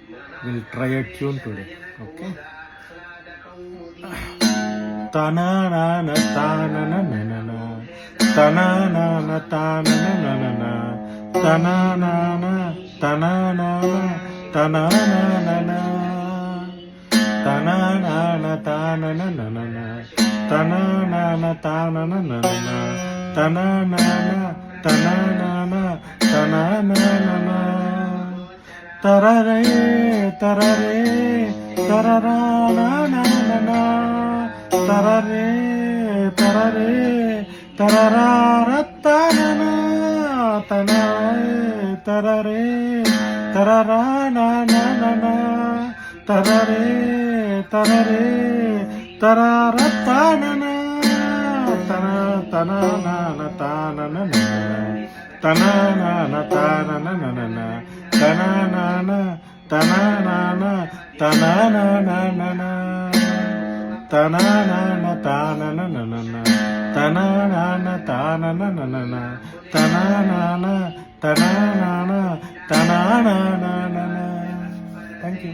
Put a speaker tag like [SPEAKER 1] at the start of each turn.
[SPEAKER 1] We'll try a tune today. Okay. Ta-na-na-na, ta-na-na-na-na-na. Ta-na-na-na, ta-na-na-na-na-na. Ta-na-na-na, ta-na-na-na, ta-na-na-na-na. Ta-na-na-na, ta-na-na-na-na-na. Ta-na-na-na, ta-na-na-na-na. Ta-na-na-na, ta-na-na-na, ta-na-na-na-na. Tarare, tarare, tarara, na na na na. Tarare, tarare, tarara, ta na na. Tarare, tarare, tarara, na na na na. Tarare, tarare, tarara, ta na na. Tana, tana, na na, ta na na na. Tana, na na, ta na na na na na. Ta-na-na-na, ta-na-na-na, ta-na-na-na-na-na. Ta-na-na-na, ta-na-na-na-na-na. Ta-na-na-na, ta-na-na-na-na-na. Ta-na-na-na, ta-na-na-na, ta-na-na-na-na-na. Thank you.